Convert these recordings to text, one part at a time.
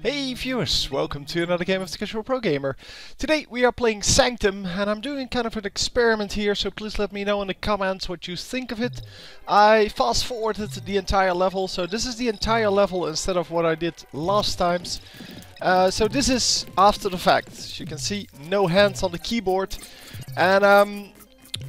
Hey viewers, welcome to another game of the Casual Pro Gamer. Today we are playing Sanctum and I'm doing kind of an experiment here, so please let me know in the comments what you think of it. I fast forwarded the entire level, so this is the entire level instead of what I did last times. So this is after the fact. As you can see, no hands on the keyboard. And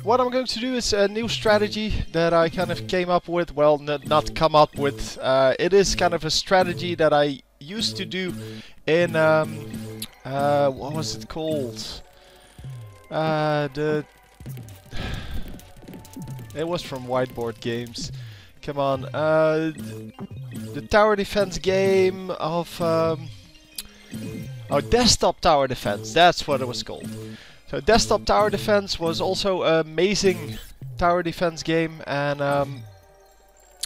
what I'm going to do is a new strategy that I kind of came up with. Well, not come up with. It is kind of a strategy that I used to do in what was it called? It was from Whiteboard Games. Come on, the tower defense game of desktop tower defense. That's what it was called. So desktop tower defense was also an amazing tower defense game, and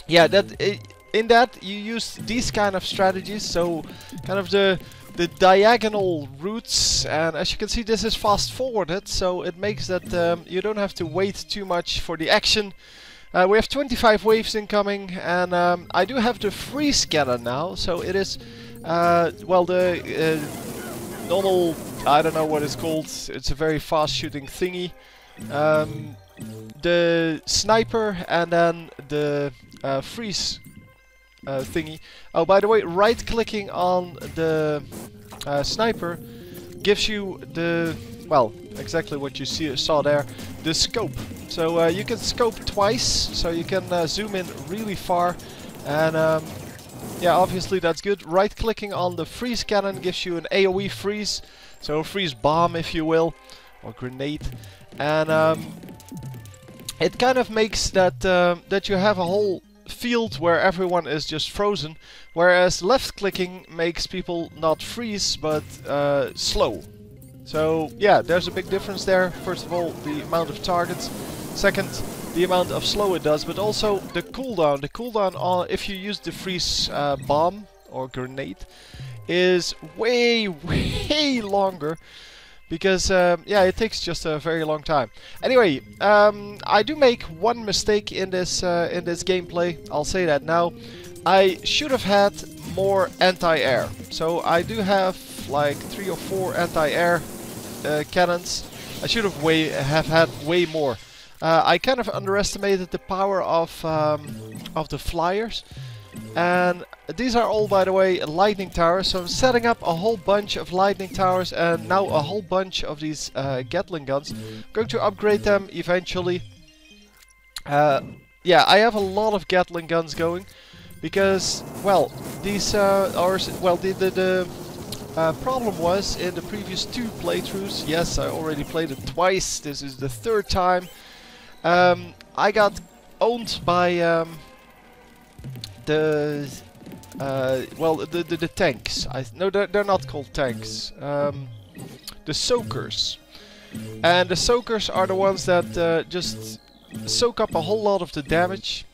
yeah, in that you use these kind of strategies, so kind of the diagonal routes, and as you can see this is fast forwarded, so it makes that you don't have to wait too much for the action. We have 25 waves incoming, and I do have the freeze cannon now, so it is well, the normal, I don't know what it's called, it's a very fast shooting thingy, the sniper, and then the freeze thingy. Oh, by the way, right clicking on the sniper gives you the, well, exactly what you saw there, the scope. So you can scope twice, so you can zoom in really far, and yeah, obviously that's good. Right clicking on the freeze cannon gives you an AoE freeze, so a freeze bomb if you will, or grenade, and it kind of makes that that you have a whole field where everyone is just frozen, whereas left clicking makes people not freeze but slow. So yeah, there's a big difference there. First of all, the amount of targets, second, the amount of slow it does, but also the cooldown. The cooldown on, if you use the freeze bomb or grenade, is way longer, because yeah, it takes just a very long time. Anyway, I do make one mistake in this gameplay. I'll say that now. I should have had more anti-air. So I do have like 3 or 4 anti-air cannons. I should have had way more. I kind of underestimated the power of the flyers. And these are all, by the way, lightning towers, so I'm setting up a whole bunch of lightning towers and now a whole bunch of these Gatling guns. I'm going to upgrade them eventually. Yeah, I have a lot of Gatling guns going because, well, these the problem was in the previous 2 playthroughs, yes, I already played it twice, this is the 3rd time, I got owned by the tanks. No, they're not called tanks. The soakers. And the soakers are the ones that just soak up a whole lot of the damage.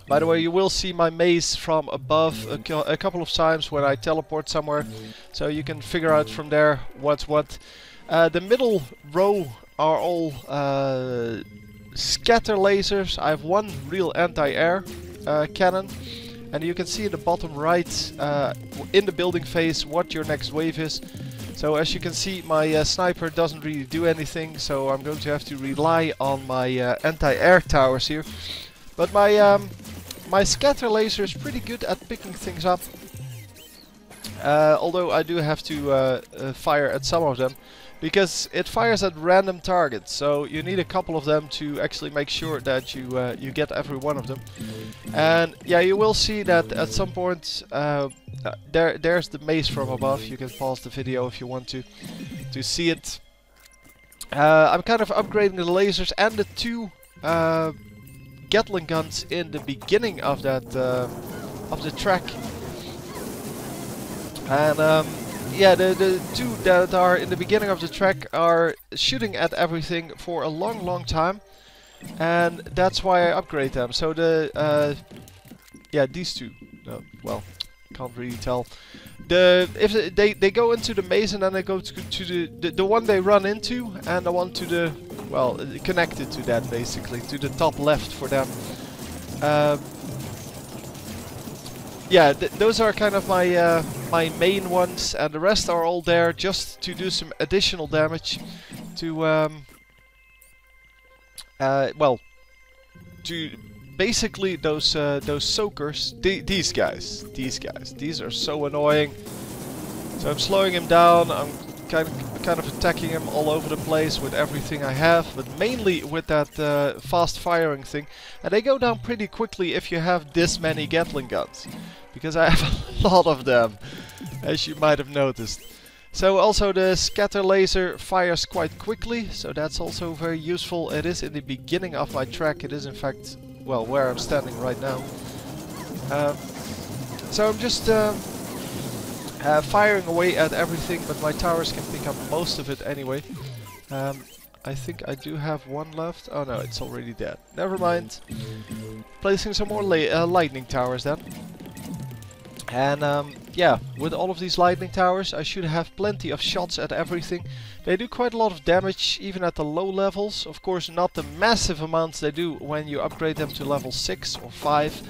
By the way, you will see my maze from above a couple of times when I teleport somewhere, so you can figure out from there what's what. The middle row are all scatter lasers. I have one real anti-air cannon, and you can see in the bottom right in the building phase what your next wave is. So as you can see, my sniper doesn't really do anything, so I'm going to have to rely on my anti-air towers here. But my my scatter laser is pretty good at picking things up, although I do have to fire at some of them, because it fires at random targets, so you need a couple of them to actually make sure that you get every one of them. And yeah, you will see that at some point there's the maze from above. You can pause the video if you want to see it. I'm kind of upgrading the lasers and the 2 Gatling guns in the beginning of that of the track. And yeah, the 2 that are in the beginning of the track are shooting at everything for a long time, and that's why I upgrade them. So the yeah, these 2, well, can't really tell. If they go into the maze, and then they go to the one they run into, and the one to the, well, connected to that, basically to the top left for them. yeah, those are kind of my my main ones, and the rest are all there just to do some additional damage to well, to basically those soakers. These guys, these are so annoying. So I'm slowing him down. I'm kind of attacking him all over the place with everything I have, but mainly with that fast firing thing. And they go down pretty quickly if you have this many Gatling guns, because I have a lot of them, as you might have noticed. So also the scatter laser fires quite quickly, so that's also very useful. It is in the beginning of my track. It is in fact, well, where I'm standing right now. So I'm just firing away at everything, but my towers can pick up most of it anyway. I think I do have one left. Oh no, it's already dead. Never mind. Placing some more lightning towers then. And yeah, with all of these lightning towers I should have plenty of shots at everything. They do quite a lot of damage even at the low levels. Of course not the massive amounts they do when you upgrade them to level 6 or 5.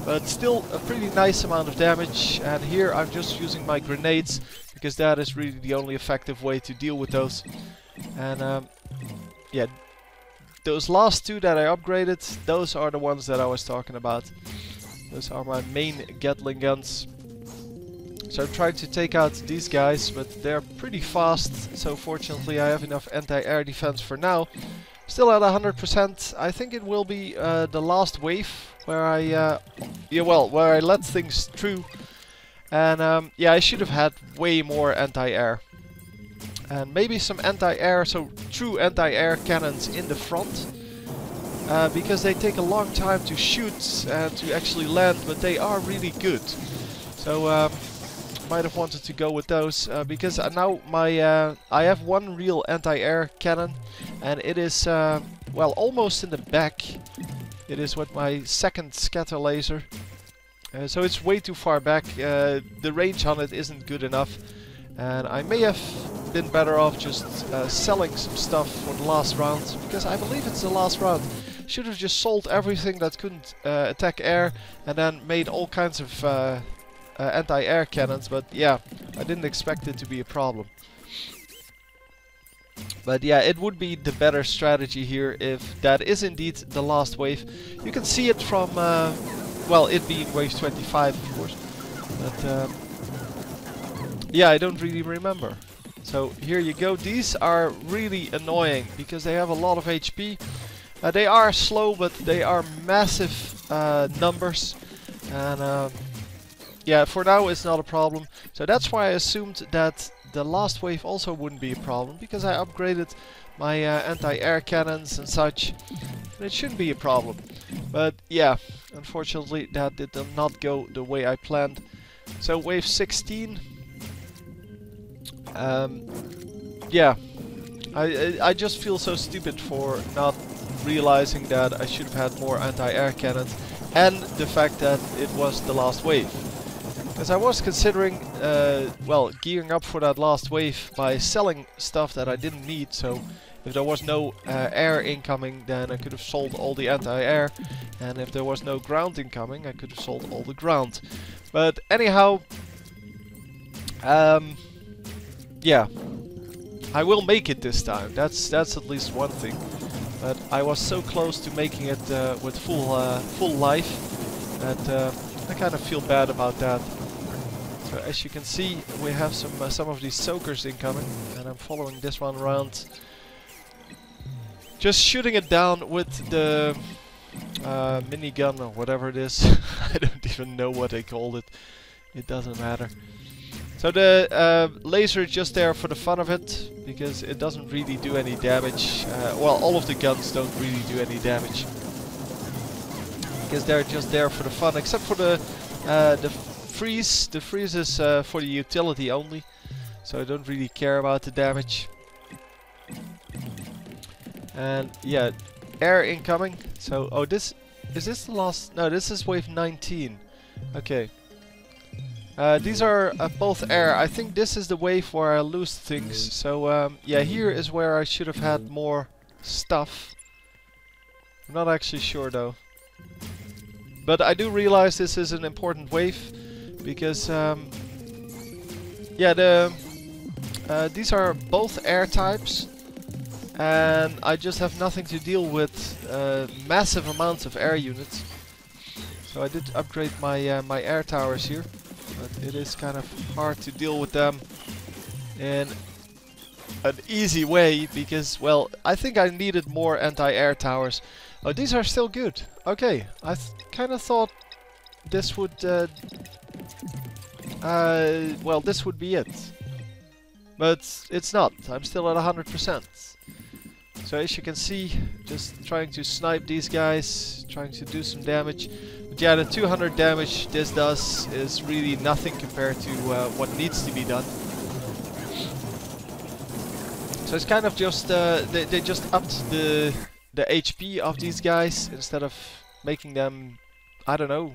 But still a pretty nice amount of damage. And here I'm just using my grenades, because that is really the only effective way to deal with those. And yeah, those last two that I upgraded, those are the ones that I was talking about. Those are my main Gatling guns. So I'm trying to take out these guys, but they're pretty fast. So fortunately I have enough anti-air defense for now. Still at 100%. I think it will be the last wave where I, where I let things through. And yeah, I should have had way more anti-air. And maybe some anti-air, so true anti-air cannons in the front. Because they take a long time to shoot and to actually land, but they are really good. So might have wanted to go with those, because now my I have one real anti-air cannon, and it is well, almost in the back. It is with my second scatter laser, so it's way too far back. The range on it isn't good enough, and I may have been better off just selling some stuff for the last round, because I believe it's the last round. Should have just sold everything that couldn't attack air, and then made all kinds of anti-air cannons, but yeah, I didn't expect it to be a problem. But yeah, it would be the better strategy here if that is indeed the last wave. You can see it from, well, it being wave 25 of course, but yeah, I don't really remember. So here you go. These are really annoying because they have a lot of HP. They are slow, but they are massive numbers, and yeah, for now it's not a problem. So that's why I assumed that the last wave also wouldn't be a problem, because I upgraded my anti-air cannons and such. It shouldn't be a problem. But yeah, unfortunately that did not go the way I planned. So wave 16. Yeah, I just feel so stupid for not realizing that I should have had more anti-air cannons, and the fact that it was the last wave. Because I was considering, well, gearing up for that last wave by selling stuff that I didn't need. So if there was no air incoming, then I could have sold all the anti-air, and if there was no ground incoming, I could have sold all the ground. But anyhow, yeah, I will make it this time. That's at least one thing. But I was so close to making it with full life that I kind of feel bad about that. So as you can see, we have some of these soakers incoming, and I'm following this one around, just shooting it down with the minigun or whatever it is. I don't even know what they called it. It doesn't matter. So the laser is just there for the fun of it, because it doesn't really do any damage. Well, all of the guns don't really do any damage, because they're just there for the fun, except for the freeze. The freeze is for the utility only, so I don't really care about the damage. And yeah, air incoming. So, oh, is this the last? No, this is wave 19. Okay. These are both air. I think this is the wave where I lose things. So yeah, here is where I should have had more stuff. I'm not actually sure though. But I do realize this is an important wave because yeah, these are both air types, and I just have nothing to deal with massive amounts of air units. So I did upgrade my my air towers here, but it is kind of hard to deal with them in an easy way because, well, I think I needed more anti-air towers. Oh, these are still good. Okay, I kind of thought this would well, this would be it. But it's not. I'm still at 100%. So as you can see, just trying to snipe these guys, trying to do some damage. But yeah, the 200 damage this does is really nothing compared to what needs to be done. So it's kind of just, they just upped the HP of these guys instead of making them, I don't know,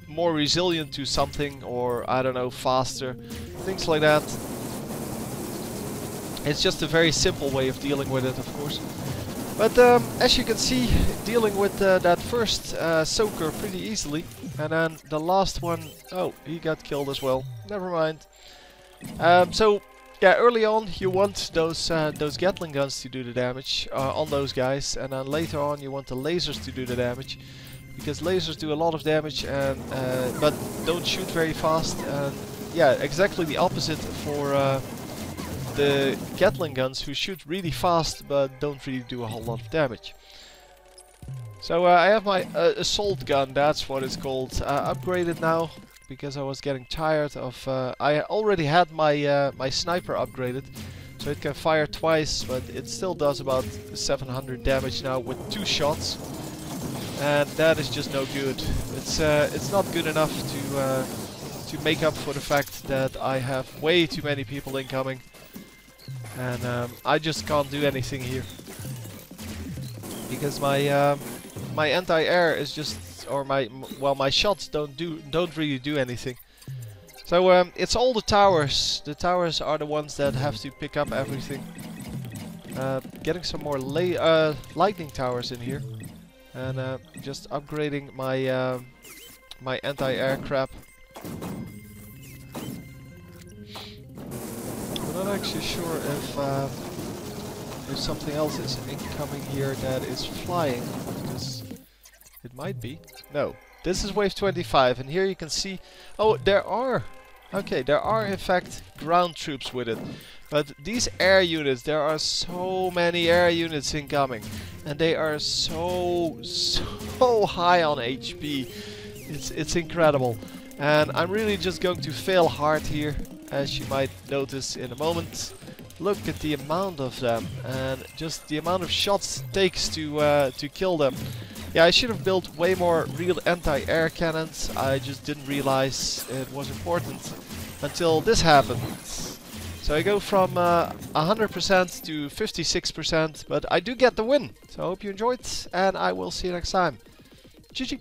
more resilient to something, or I don't know, faster, things like that. It's just a very simple way of dealing with it, of course. But as you can see, dealing with that first soaker pretty easily, and then the last one, oh, he got killed as well. Never mind. So yeah, early on you want those Gatling guns to do the damage on those guys, and then later on you want the lasers to do the damage. Because lasers do a lot of damage, and but don't shoot very fast. And yeah, exactly the opposite for the Gatling guns, who shoot really fast but don't really do a whole lot of damage. So I have my assault gun, that's what it's called, upgraded now because I was getting tired of. I already had my my sniper upgraded, so it can fire twice, but it still does about 700 damage now with 2 shots. And that is just no good. It's not good enough to make up for the fact that I have way too many people incoming, and I just can't do anything here because my my anti-air is just, or my shots don't really do anything. So it's all the towers. The towers are the ones that have to pick up everything. Getting some more lightning towers in here. And just upgrading my my anti-air crap. I'm not actually sure if something else is incoming here that is flying, because it might be. No, this is wave 25, and here you can see. Oh, there are. Okay, there are in fact ground troops with it. But these air units, there are so many air units incoming, and they are so high on HP. It's incredible, and I'm really just going to fail hard here, as you might notice in a moment. Look at the amount of them, and just the amount of shots it takes to kill them. Yeah, I should have built way more real anti-air cannons. I just didn't realize it was important until this happened. So I go from 100% to 56%, but I do get the win. So I hope you enjoyed, and I will see you next time. GG!